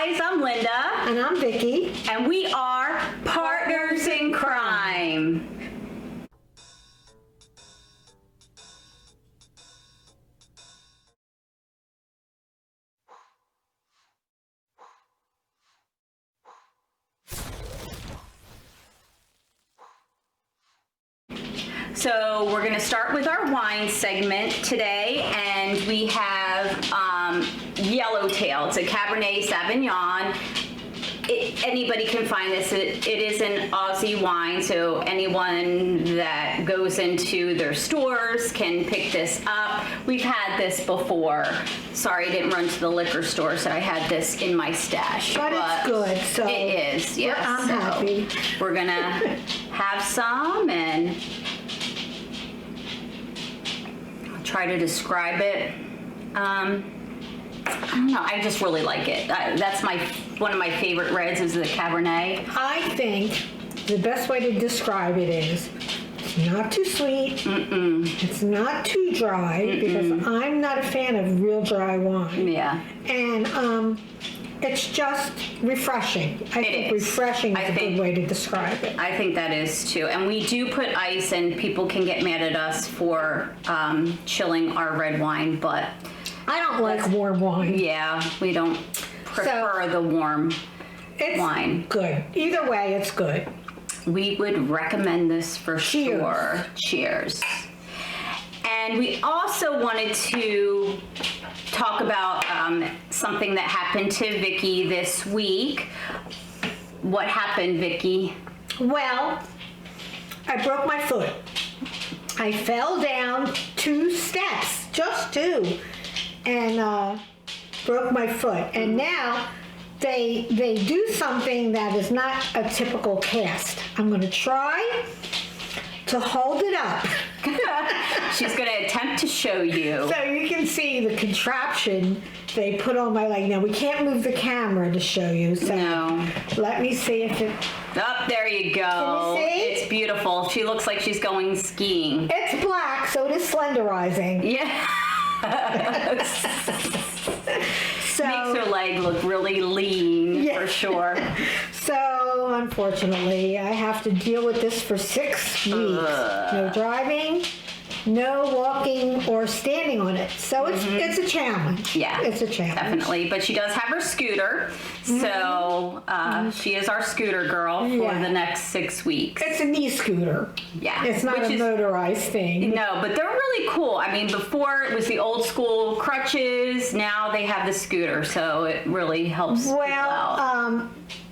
guys, I'm Linda. And I'm Vicki. And we are Partners in Crime. So we're going to start with our wine segment today, and we have Yellowtail. It's a Cabernet Sauvignon. Anybody can find this. It is an Aussie wine, so anyone that goes into their stores can pick this up. We've had this before. Sorry, I didn't run to the liquor store, so I had this in my stash. But it's good, so it is, yes. I'm happy. We're going to have some and try to describe it. I don't know. I just really like it. That's one of my favorite reds is the Cabernet. I think the best way to describe it is it's not too sweet. It's not too dry because I'm not a fan of real dry wine. Yeah. And it's just refreshing. I think refreshing is a good way to describe it. I think that is too. And we do put ice, and people can get mad at us for chilling our red wine, but I don't like warm wine. Yeah, we don't prefer the warm wine. Good. Either way, it's good. We would recommend this for sure. Cheers. And we also wanted to talk about something that happened to Vicki this week. What happened, Vicki? Well, I broke my foot. I fell down 2 steps, just 2, and broke my foot. And now they do something that is not a typical cast. I'm going to try to hold it up. She's going to attempt to show you. So you can see the contraption they put on my leg. Now, we can't move the camera to show you. So no. Let me see if it... Oh, there you go. Can you see? It's beautiful. She looks like she's going skiing. It's black, so it is slenderizing. Yeah. So, makes her leg look really lean, for sure. So, unfortunately, I have to deal with this for 6 weeks. No driving, no walking or standing on it. So it's a challenge. Yeah, it's a challenge. Definitely. But she does have her scooter, so she is our scooter girl for the next 6 weeks. It's a knee scooter. Yeah, it's not a motorized thing. No, but they're really cool. I mean, before it was the old school crutches. Now they have the scooter, so it really helps. Well,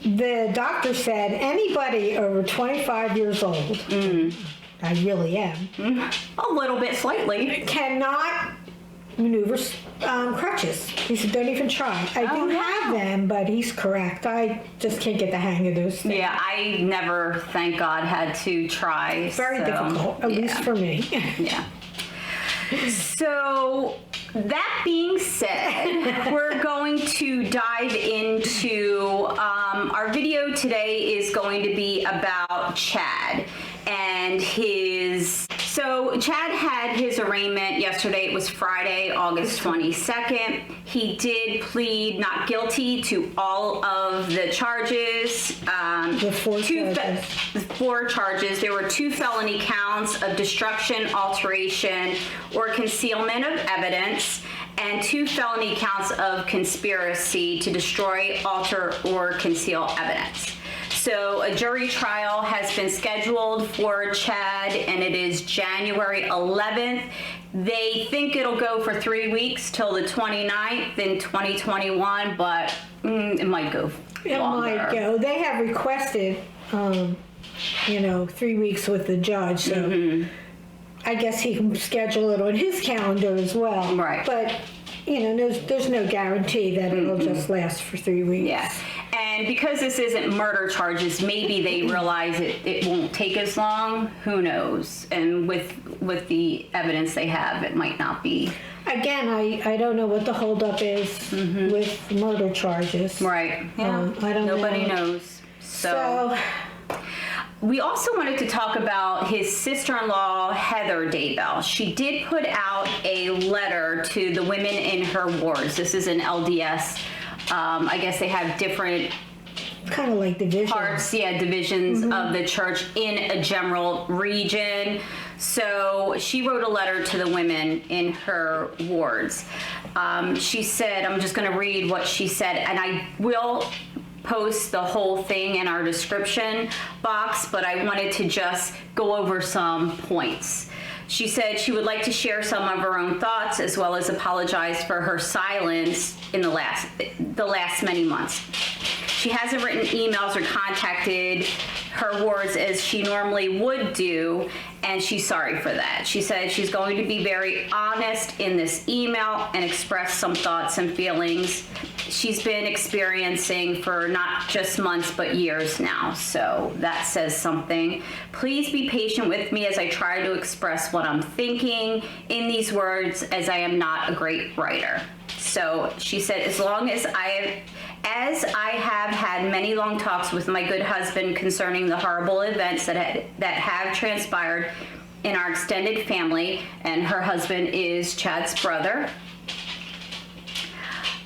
the doctor said anybody over 25 years old. I really am. A little bit, slightly. Cannot maneuver crutches. He said, don't even try. I do have them, but he's correct. I just can't get the hang of those things. Yeah, I never, thank God, had to try. It's very difficult, at least for me. Yeah. So, that being said, we're going to dive into, our video today is going to be about Chad and so Chad had his arraignment yesterday. It was Friday, August 22nd. He did plead not guilty to all of the charges. The 4 charges. 4 charges. There were 2 felony counts of destruction, alteration, or concealment of evidence, and 2 felony counts of conspiracy to destroy, alter, or conceal evidence. So a jury trial has been scheduled for Chad, and it is January 11th. They think it'll go for 3 weeks till the 29th in 2021, but it might go longer. It might go. They have requested, 3 weeks with the judge, so I guess he can schedule it on his calendar as well. Right. But, there's no guarantee that it'll just last for 3 weeks. Yeah. And because this isn't murder charges, maybe they realize it won't take as long. Who knows? And with the evidence they have, it might not be. Again, I don't know what the holdup is with murder charges. Right. Yeah. I don't know. Nobody knows. So we also wanted to talk about his sister-in-law, Heather Daybell. She did put out a letter to the women in her wards. This is an LDS I guess they have different Kind of like division. parts, divisions of the church in a general region. So she wrote a letter to the women in her wards. She said, I'm just going to read what she said, and I will post the whole thing in our description box, but I wanted to just go over some points. She said she would like to share some of her own thoughts, as well as apologize for her silence in the last many months. She hasn't written emails or contacted her wards as she normally would do, and she's sorry for that. She said she's going to be very honest in this email and express some thoughts and feelings she's been experiencing for not just months but years now. So that says something. Please be patient with me as I try to express what I'm thinking in these words, as I am not a great writer. So she said, as I have had many long talks with my good husband concerning the horrible events that have transpired in our extended family, and her husband is Chad's brother,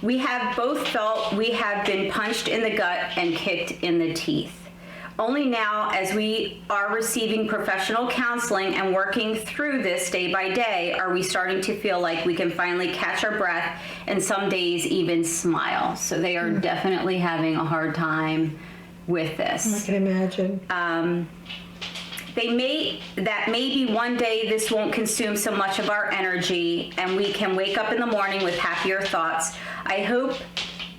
we have both felt we have been punched in the gut and kicked in the teeth. Only now, as we are receiving professional counseling and working through this day by day, are we starting to feel like we can finally catch our breath and some days even smile. So they are definitely having a hard time with this. I can imagine. Maybe one day this won't consume so much of our energy and we can wake up in the morning with happier thoughts. I hope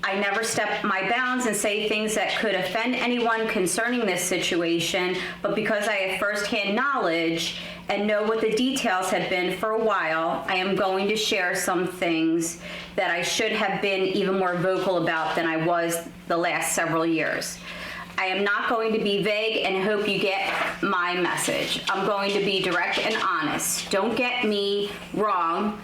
I never step my bounds and say things that could offend anyone concerning this situation, but because I have firsthand knowledge and know what the details have been for a while, I am going to share some things that I should have been even more vocal about than I was the last several years. I am not going to be vague and hope you get my message. I'm going to be direct and honest. Don't get me wrong.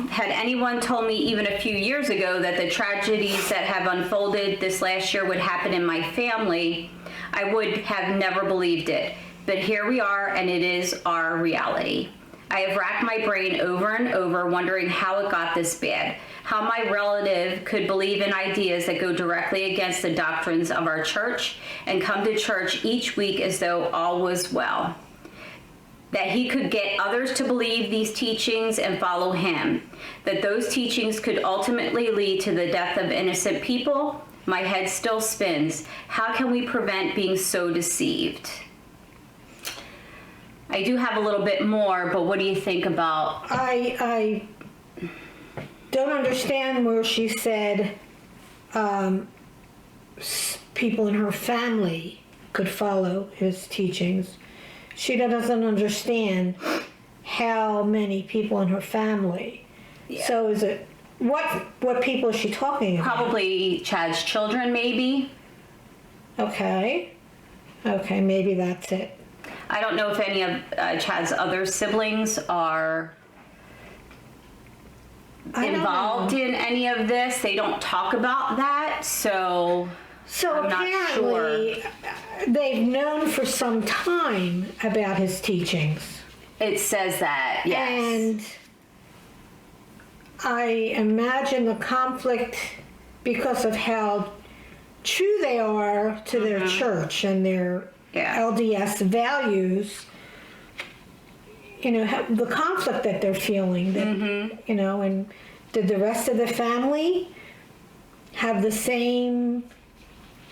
Had anyone told me even a few years ago that the tragedies that have unfolded this last year would happen in my family, I would have never believed it. But here we are, and it is our reality. I have racked my brain over and over, wondering how it got this bad. How my relative could believe in ideas that go directly against the doctrines of our church and come to church each week as though all was well. That he could get others to believe these teachings and follow him. That those teachings could ultimately lead to the death of innocent people. My head still spins. How can we prevent being so deceived? I do have a little bit more, but what do you think about? I don't understand where she said people in her family could follow his teachings. She doesn't understand how many people in her family. Yeah. So is it, what people is she talking about? Probably Chad's children, maybe. Okay, maybe that's it. I don't know if any of Chad's other siblings are involved in any of this. They don't talk about that, so I'm apparently, not sure. They've known for some time about his teachings. It says that, yes. And I imagine the conflict because of how true they are to their church and their LDS values, the conflict that they're feeling, that, and did the rest of the family have the same,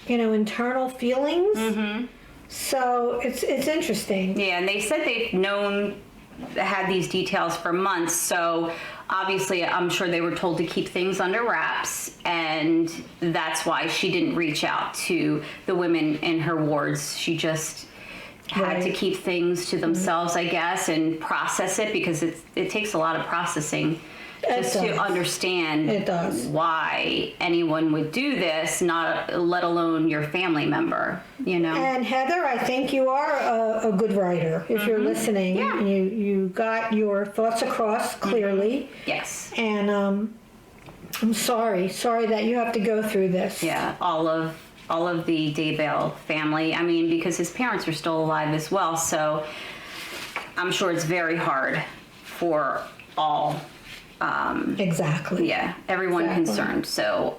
internal feelings? So it's interesting. Yeah, and they said they've had these details for months, so obviously I'm sure they were told to keep things under wraps, and that's why she didn't reach out to the women in her wards. She just had to keep things to themselves, I guess, and process it, because it takes a lot of processing just to understand why anyone would do this, let alone your family member, And Heather, I think you are a good writer if you're listening. Yeah. You got your thoughts across clearly. Yes. And I'm sorry that you have to go through this. Yeah, all of the Daybell family. I mean, because his parents are still alive as well, so I'm sure it's very hard for all Exactly. Yeah, everyone Exactly. concerned. So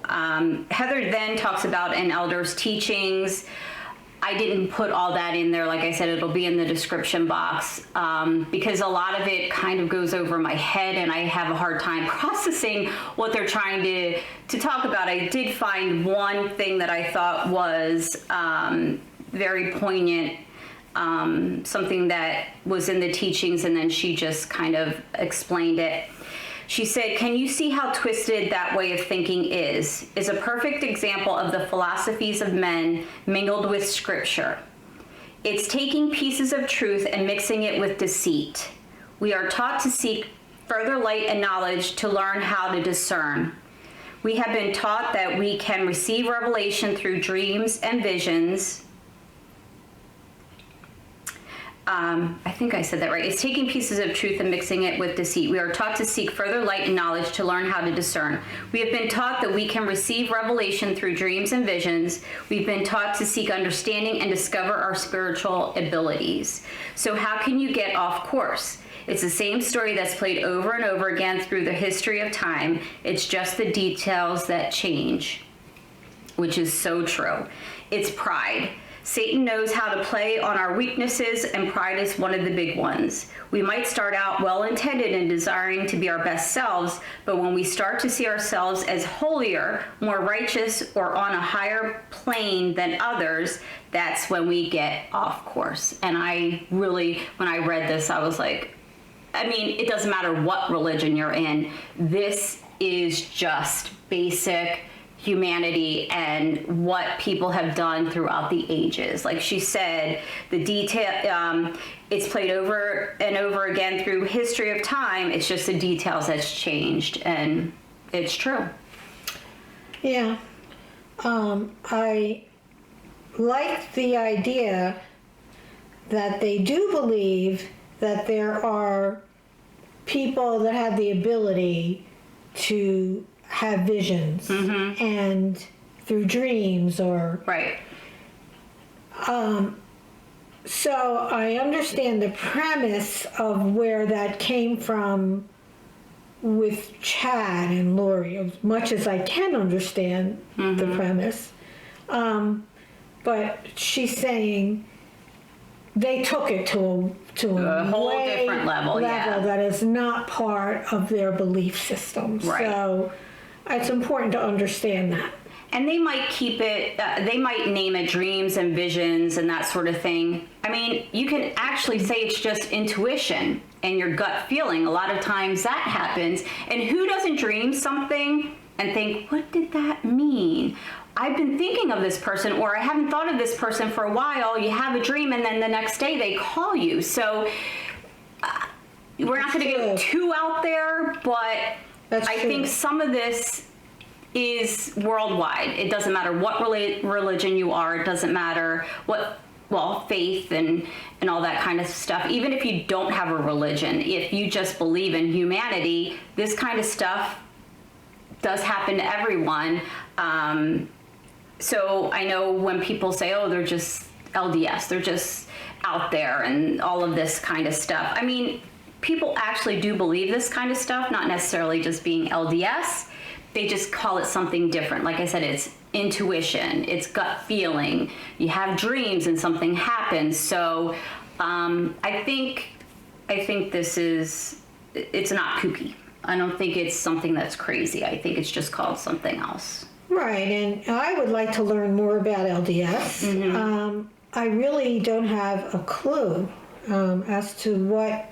Heather then talks about an elder's teachings. I didn't put all that in there. Like I said, it'll be in the description box because a lot of it kind of goes over my head and I have a hard time processing what they're trying to talk about. I did find one thing that I thought was very poignant, something that was in the teachings, and then she just kind of explained it. She said, "Can you see how twisted that way of thinking is a perfect example of the philosophies of men mingled with scripture. It's taking pieces of truth and mixing it with deceit. We are taught to seek further light and knowledge to learn how to discern. We have been taught that we can receive revelation through dreams and visions." I think I said that right. It's taking pieces of truth and mixing it with deceit. We are taught to seek further light and knowledge to learn how to discern. We have been taught that we can receive revelation through dreams and visions. We've been taught to seek understanding and discover our spiritual abilities. So how can you get off course? It's the same story that's played over and over again through the history of time. It's just the details that change, which is so true. It's pride. Satan knows how to play on our weaknesses, and pride is one of the big ones. We might start out well-intended and desiring to be our best selves, but when we start to see ourselves as holier, more righteous, or on a higher plane than others, that's when we get off course. And I really, when I read this, I was like, I mean, it doesn't matter what religion you're in. This is just basic humanity and what people have done throughout the ages. Like she said, the detail, it's played over and over again through history of time. It's just the details that's changed, and it's true. Yeah. I like the idea that they do believe that there are people that have the ability to have visions and through dreams or Right. So I understand the premise of where that came from with Chad and Lori, as much as I can understand the premise. But she's saying they took it to a whole way different level, yeah. that is not part of their belief system. Right. So it's important to understand that. And they might keep it, they might name it dreams and visions and that sort of thing. I mean, you can actually say it's just intuition and your gut feeling. A lot of times that happens. And who doesn't dream something and think, what did that mean? I've been thinking of this person, or I haven't thought of this person for a while. You have a dream and then the next day they call you. So we're not going to get too out there, but I think some of this is worldwide. It doesn't matter what religion you are. It doesn't matter what, well, faith and all that kind of stuff. Even if you don't have a religion, if you just believe in humanity, this kind of stuff does happen to everyone. So I know when people say, oh, they're just LDS, they're just out there and all of this kind of stuff. I mean, people actually do believe this kind of stuff, not necessarily just being LDS. They just call it something different. Like I said, it's intuition, it's gut feeling. You have dreams and something happens. So I think this is, it's not kooky. I don't think it's something that's crazy. I think it's just called something else. Right, and I would like to learn more about LDS. I really don't have a clue as to what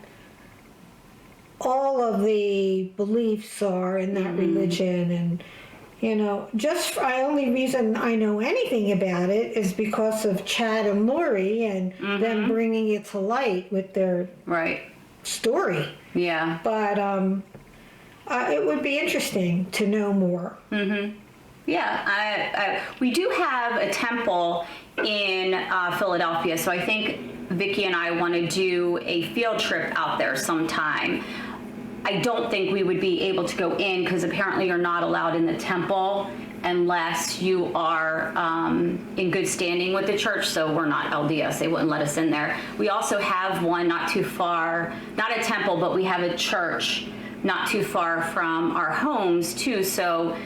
all of the beliefs are in that religion, and the only reason I know anything about it is because of Chad and Lori and them bringing it to light with their story. Yeah. But it would be interesting to know more. Yeah, we do have a temple in Philadelphia, so I think Vicki and I want to do a field trip out there sometime. I don't think we would be able to go in because apparently you're not allowed in the temple unless you are in good standing with the church, so we're not LDS. They wouldn't let us in there. We also have one not too far, not a temple, but we have a church not too far from our homes too. So,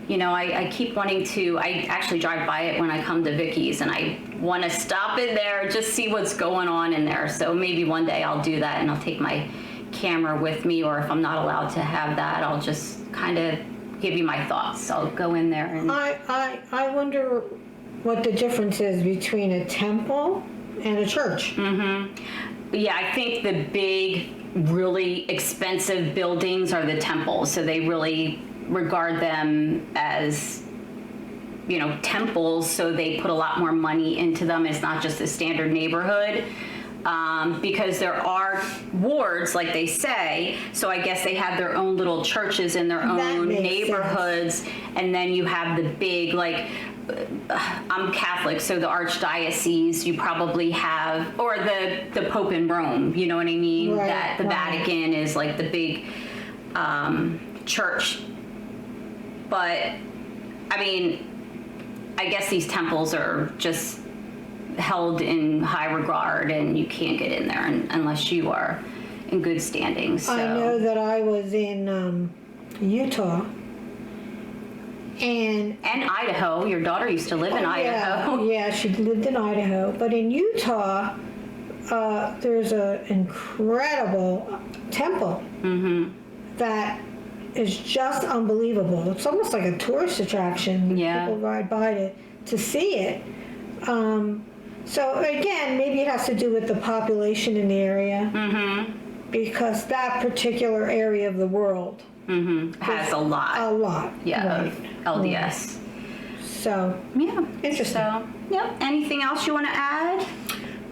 you know, I keep wanting to, I actually drive by it when I come to Vicki's, and I want to stop in there, just see what's going on in there. So maybe one day I'll do that, and I'll take my camera with me, or if I'm not allowed to have that, I'll just kind of give you my thoughts. I'll go in there and... I wonder what the difference is between a temple and a church. Yeah, I think the big, really expensive buildings are the temples. So they really regard them as, you know, temples. So they put a lot more money into them. It's not just a standard neighborhood. Because there are wards, like they say. So I guess they have their own little churches in their own neighborhoods. Sense. And then you have the big, like, I'm Catholic, so the Archdiocese, you probably have, or the Pope in Rome, you know what I mean? Right, that the Vatican is like the big church. But, I mean, I guess these temples are just held in high regard, and you can't get in there unless you are in good standing. So. I know that I was in Utah. And Idaho. Your daughter used to live in Idaho. Yeah, she lived in Idaho. But in Utah, there's an incredible temple that is just unbelievable. It's almost like a tourist attraction. Yeah. People ride by to see it. So again, maybe it has to do with the population in the area. Because that particular area of the world has a lot. A lot. Yeah, right. of LDS. So, yeah. Interesting. So, yep. Anything else you want to add?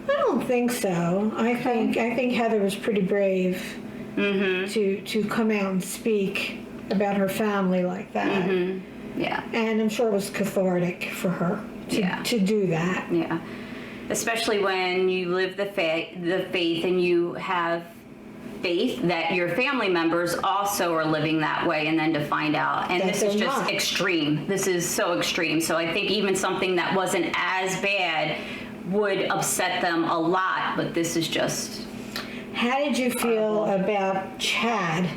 I don't think so. I think Heather was pretty brave to come out and speak about her family like that. Yeah. And I'm sure it was cathartic for her to do that. Yeah. Especially when you live the faith and you have faith that your family members also are living that way, and then to find out, and this is just extreme. This is so extreme. So I think even something that wasn't as bad would upset them a lot, but this is just... How did you feel about Chad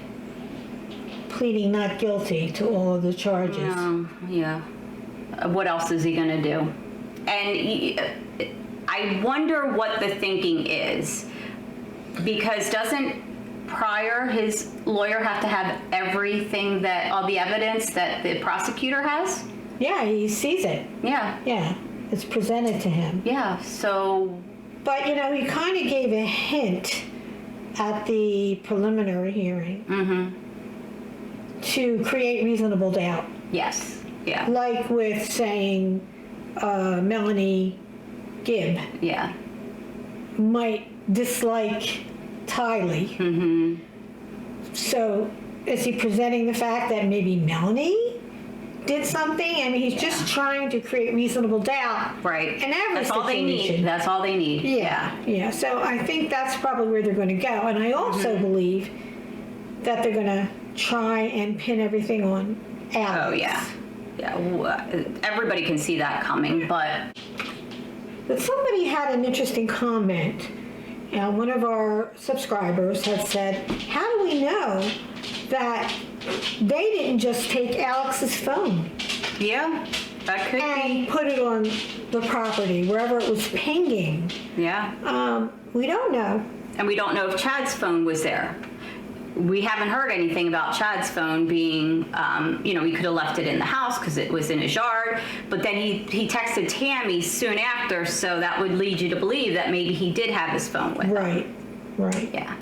pleading not guilty to all of the charges? Yeah. What else is he going to do? And I wonder what the thinking is, because doesn't Pryor, his lawyer, have to have everything all the evidence that the prosecutor has? Yeah, he sees it. Yeah. Yeah, it's presented to him. Yeah, so... But, you know, he kind of gave a hint at the preliminary hearing to create reasonable doubt. Yes, yeah. Like with saying Melanie Gibb might dislike Tylee. So is he presenting the fact that maybe Melanie did something? I mean, he's just trying to create reasonable doubt. Right. In every That's all they need. That's all they need. Yeah. So I think that's probably where they're going to go. And I also believe that they're going to try and pin everything on Alex. Oh, yeah. Yeah. Everybody can see that coming, but somebody had an interesting comment. One of our subscribers had said, how do we know that they didn't just take Alex's phone? Yeah, that could and put it on the property, wherever it was pinging. Yeah. We don't know. And we don't know if Chad's phone was there. We haven't heard anything about Chad's phone being, he could have left it in the house because it was in his yard, but then he texted Tammy soon after, so that would lead you to believe that maybe he did have his phone with him. Right. Yeah.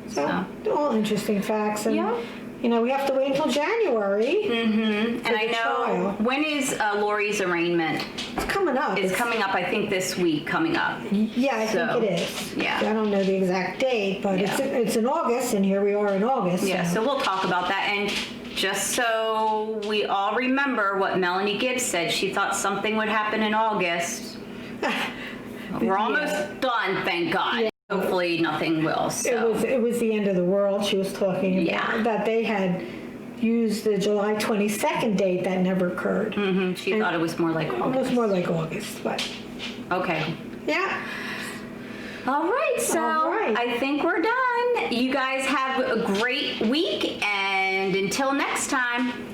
So, all interesting facts. And, yeah. We have to wait until January. And I know, trial. When is Lori's arraignment? It's coming up. It's coming up, I think, this week coming up. Yeah, I think it is. Yeah. I don't know the exact date, but it's in August, and here we are in August. Yeah, so we'll talk about that. And just so we all remember what Melanie Gibbs said, she thought something would happen in August. We're almost done, thank God. Yeah. Hopefully nothing will. So. It was the end of the world she was talking about. Yeah. That they had used the July 22nd date that never occurred. She thought it was more like August. It was more like August, but... Okay. Yeah. All right, so I think we're done. You guys have a great week, and And until next time.